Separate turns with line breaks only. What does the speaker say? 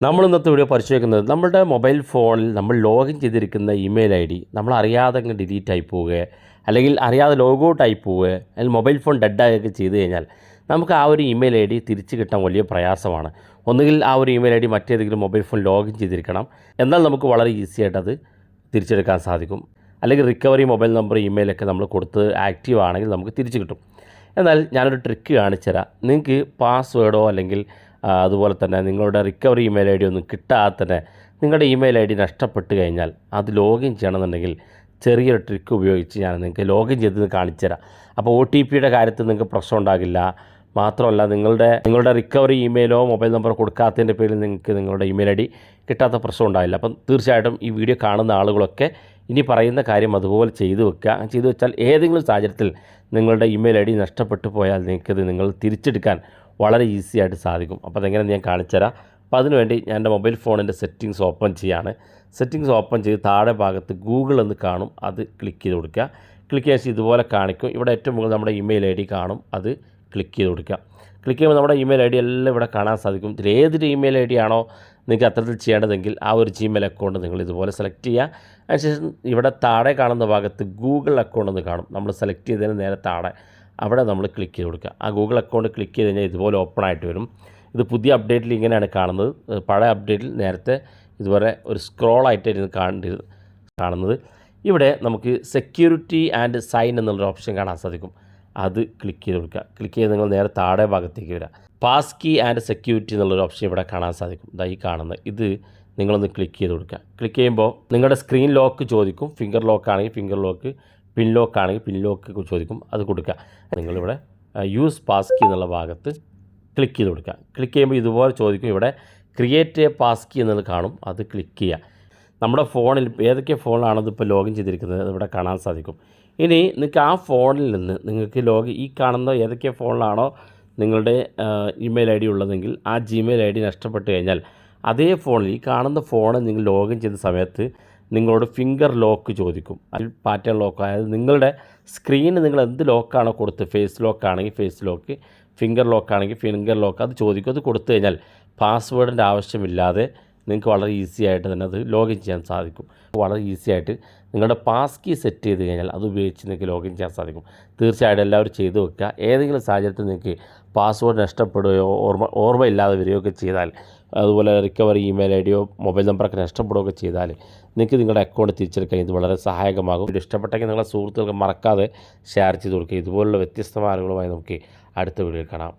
നമ്മൾ ഇന്നത്തെ വീഡിയോ പരിശോധിക്കുന്നത് നമ്മുടെ മൊബൈൽ ഫോണിൽ നമ്മൾ ലോഗിൻ ചെയ്തിരിക്കുന്ന ഇമെയിൽ ഐ ഡി നമ്മൾ അറിയാതെ അങ്ങ് ഡിലീറ്റ് ആയി പോവുകയോ അല്ലെങ്കിൽ അറിയാതെ ലോഗൗട്ട് ആയി പോവുകയോ അല്ലെങ്കിൽ മൊബൈൽ ഫോൺ ഡെഡായൊക്കെ ചെയ്ത് കഴിഞ്ഞാൽ നമുക്ക് ആ ഒരു ഇമെയിൽ ഐ ഡി തിരിച്ച് കിട്ടാൻ വലിയ പ്രയാസമാണ്. ഒന്നുകിൽ ആ ഒരു ഇമെയിൽ ഐ ഡി മറ്റേതെങ്കിലും മൊബൈൽ ഫോൺ ലോഗിൻ ചെയ്തിരിക്കണം, എന്നാൽ നമുക്ക് വളരെ ഈസി ആയിട്ട് അത് തിരിച്ചെടുക്കാൻ സാധിക്കും. അല്ലെങ്കിൽ റിക്കവറി മൊബൈൽ നമ്പർ ഇമെയിലൊക്കെ നമ്മൾ കൊടുത്ത് ആക്റ്റീവ് ആണെങ്കിൽ നമുക്ക് തിരിച്ച് കിട്ടും. എന്നാൽ ഞാനൊരു ട്രിക്ക് കാണിച്ചുതരാം. നിങ്ങൾക്ക് പാസ്വേഡോ അല്ലെങ്കിൽ അതുപോലെ തന്നെ നിങ്ങളുടെ റിക്കവറി ഇമെയിൽ ഐ ഡി ഒന്നും കിട്ടാതെ തന്നെ നിങ്ങളുടെ ഇമെയിൽ ഐ ഡി നഷ്ടപ്പെട്ട് കഴിഞ്ഞാൽ അത് ലോഗിൻ ചെയ്യണമെന്നുണ്ടെങ്കിൽ ചെറിയൊരു ട്രിക്ക് ഉപയോഗിച്ച് ഞാൻ നിങ്ങൾക്ക് ലോഗിൻ ചെയ്ത് കാണിച്ചു തരാം. അപ്പോൾ ഒ ടി പിയുടെ കാര്യത്തിൽ നിങ്ങൾക്ക് പ്രശ്നം ഉണ്ടാകില്ല. മാത്രമല്ല നിങ്ങളുടെ റിക്കവറി ഇമെയിലോ മൊബൈൽ നമ്പറോ കൊടുക്കാത്തതിൻ്റെ പേരിൽ നിങ്ങൾക്ക് നിങ്ങളുടെ ഇമെയിൽ ഐ ഡി കിട്ടാത്ത പ്രശ്നം ഉണ്ടാവില്ല. അപ്പം തീർച്ചയായിട്ടും ഈ വീഡിയോ കാണുന്ന ആളുകളൊക്കെ ഇനി പറയുന്ന കാര്യം അതുപോലെ ചെയ്തു വെച്ചാൽ ഏതെങ്കിലും സാഹചര്യത്തിൽ നിങ്ങളുടെ ഇമെയിൽ ഐ ഡി നഷ്ടപ്പെട്ടു പോയാൽ നിങ്ങൾക്കത് നിങ്ങൾ തിരിച്ചെടുക്കാൻ വളരെ ഈസി ആയിട്ട് സാധിക്കും. അപ്പോൾ അതെങ്ങനെ ഞാൻ കാണിച്ചുതരാം. അപ്പോൾ അതിനുവേണ്ടി ഞാൻ എൻ്റെ മൊബൈൽ ഫോണിൻ്റെ സെറ്റിങ്സ് ഓപ്പൺ ചെയ്യാണ്. സെറ്റിങ്സ് ഓപ്പൺ ചെയ്ത് താഴെ ഭാഗത്ത് ഗൂഗിൾ എന്ന് കാണും, അത് ക്ലിക്ക് ചെയ്ത് കൊടുക്കുക. ക്ലിക്ക് ചെയ്ത് ഇതുപോലെ കാണിക്കും. ഇവിടെ ഏറ്റവും മുകളിൽ നമ്മുടെ ഇമെയിൽ ഐ ഡി കാണും, അത് ക്ലിക്ക് ചെയ്ത് കൊടുക്കുക. ക്ലിക്ക് ചെയ്യുമ്പോൾ നമ്മുടെ ഇമെയിൽ ഐ ഡി എല്ലാം ഇവിടെ കാണാൻ സാധിക്കും. ഇതിൽ ഏതൊരു ഇമെയിൽ ഐ ഡി ആണോ നിങ്ങൾക്ക് അത്തരത്തിൽ ചെയ്യേണ്ടതെങ്കിൽ ആ ഒരു ജിമെയിൽ അക്കൗണ്ട് നിങ്ങൾ ഇതുപോലെ സെലക്ട് ചെയ്യുക. അതിനുശേഷം ഇവിടെ താഴെ കാണുന്ന ഭാഗത്ത് ഗൂഗിൾ അക്കൗണ്ട് എന്ന് കാണും. നമ്മൾ സെലക്ട് ചെയ്തതിന് നേരെ താഴെ അവിടെ നമ്മൾ ക്ലിക്ക് ചെയ്ത് കൊടുക്കുക. ആ ഗൂഗിൾ അക്കൗണ്ട് ക്ലിക്ക് ചെയ്ത് കഴിഞ്ഞാൽ ഇതുപോലെ ഓപ്പൺ ആയിട്ട് വരും. ഇത് പുതിയ അപ്ഡേറ്റിൽ ഇങ്ങനെയാണ് കാണുന്നത്. പഴയ അപ്ഡേറ്റിൽ നേരത്തെ ഇതുപോലെ ഒരു സ്ക്രോളായിട്ടായിരുന്നു കാണുന്നത്. ഇവിടെ നമുക്ക് സെക്യൂരിറ്റി ആൻഡ് സൈൻ എന്നുള്ളൊരു ഓപ്ഷൻ കാണാൻ സാധിക്കും. അത് ക്ലിക്ക് ചെയ്ത് കൊടുക്കുക. ക്ലിക്ക് ചെയ്ത് നിങ്ങൾ നേരെ താഴെ ഭാഗത്തേക്ക് വരിക. പാസ് കീ ആൻഡ് സെക്യൂരിറ്റി എന്നുള്ളൊരു ഓപ്ഷൻ ഇവിടെ കാണാൻ സാധിക്കും. ഈ കാണുന്നത് ഇത് നിങ്ങളൊന്ന് ക്ലിക്ക് ചെയ്ത് കൊടുക്കുക. ക്ലിക്ക് ചെയ്യുമ്പോൾ നിങ്ങളുടെ സ്ക്രീൻ ലോക്ക് ചോദിക്കും. ഫിംഗർ ലോക്ക് ആണെങ്കിൽ ഫിംഗർ ലോക്ക്, പിൻ ലോക്ക് ആണെങ്കിൽ പിൻ ലോക്ക് ചോദിക്കും, അത് കൊടുക്കുക. നിങ്ങളിവിടെ യൂസ് പാസ് കീ എന്നുള്ള ഭാഗത്ത് ക്ലിക്ക് ചെയ്ത് കൊടുക്കുക. ക്ലിക്ക് ചെയ്യുമ്പോൾ ഇതുപോലെ ചോദിക്കും. ഇവിടെ ക്രിയേറ്റ് എ പാസ് കീ എന്നത് കാണും, അത് ക്ലിക്ക് ചെയ്യുക. നമ്മുടെ ഫോണിൽ ഏതൊക്കെ ഫോണിലാണത് ഇപ്പോൾ ലോഗിൻ ചെയ്തിരിക്കുന്നത് ഇവിടെ കാണാൻ സാധിക്കും. ഇനി നിങ്ങൾക്ക് ആ ഫോണിൽ നിന്ന് നിങ്ങൾക്ക് ഈ കാണുന്ന ഏതൊക്കെ ഫോണിലാണോ നിങ്ങളുടെ ഇമെയിൽ ഐ ഡി ഉള്ളതെങ്കിൽ ആ ജിമെയിൽ ഐ ഡി നഷ്ടപ്പെട്ട് കഴിഞ്ഞാൽ അതേ ഫോണിൽ ഈ കാണുന്ന ഫോണിൽ നിങ്ങൾ ലോഗിൻ ചെയ്ത സമയത്ത് നിങ്ങളോട് ഫിംഗർ ലോക്ക് ചോദിക്കും. അതിൽ പാറ്റേൺ ലോക്ക്, അതായത് നിങ്ങളുടെ സ്ക്രീനിൽ നിങ്ങൾ എന്ത് ലോക്കാണോ കൊടുത്ത്, ഫേസ് ലോക്ക് ആണെങ്കിൽ ഫേസ് ലോക്ക്, ഫിംഗർ ലോക്ക് ആണെങ്കിൽ ഫിംഗർ ലോക്ക്, അത് ചോദിക്കും. അത് കൊടുത്തു കഴിഞ്ഞാൽ പാസ്വേഡിൻ്റെ ആവശ്യമില്ലാതെ നിങ്ങൾക്ക് വളരെ ഈസി ആയിട്ട് തന്നെ അത് ലോഗിൻ ചെയ്യാൻ സാധിക്കും. വളരെ ഈസി ആയിട്ട് നിങ്ങളുടെ പാസ് കീ സെറ്റ് ചെയ്ത് കഴിഞ്ഞാൽ അത് ഉപയോഗിച്ച് നിങ്ങൾക്ക് ലോഗിൻ ചെയ്യാൻ സാധിക്കും. തീർച്ചയായിട്ടും എല്ലാവരും ചെയ്തു വെക്കുക. ഏതെങ്കിലും സാഹചര്യത്തിൽ നിങ്ങൾക്ക് പാസ്വേഡ് നഷ്ടപ്പെടുകയോ ഓർമ്മയില്ലാതെ വരികയൊക്കെ ചെയ്താൽ, അതുപോലെ റിക്കവറി ഇമെയിൽ ഐ ഡിയോ മൊബൈൽ നമ്പറൊക്കെ നഷ്ടപ്പെടുകയൊക്കെ ചെയ്താൽ നിങ്ങൾക്ക് നിങ്ങളുടെ അക്കൗണ്ട് തിരിച്ചെടുക്കാൻ ഇത് വളരെ സഹായകമാകും. ഇത് ഇഷ്ടപ്പെട്ടെങ്കിൽ നിങ്ങളുടെ സുഹൃത്തുക്കൾക്ക് മറക്കാതെ ഷെയർ ചെയ്ത് കൊടുക്കുക. ഇതുപോലുള്ള വ്യത്യസ്തമായ അറിവുകളുമായി നമുക്ക് അടുത്ത വീഡിയോയിൽ കാണാം.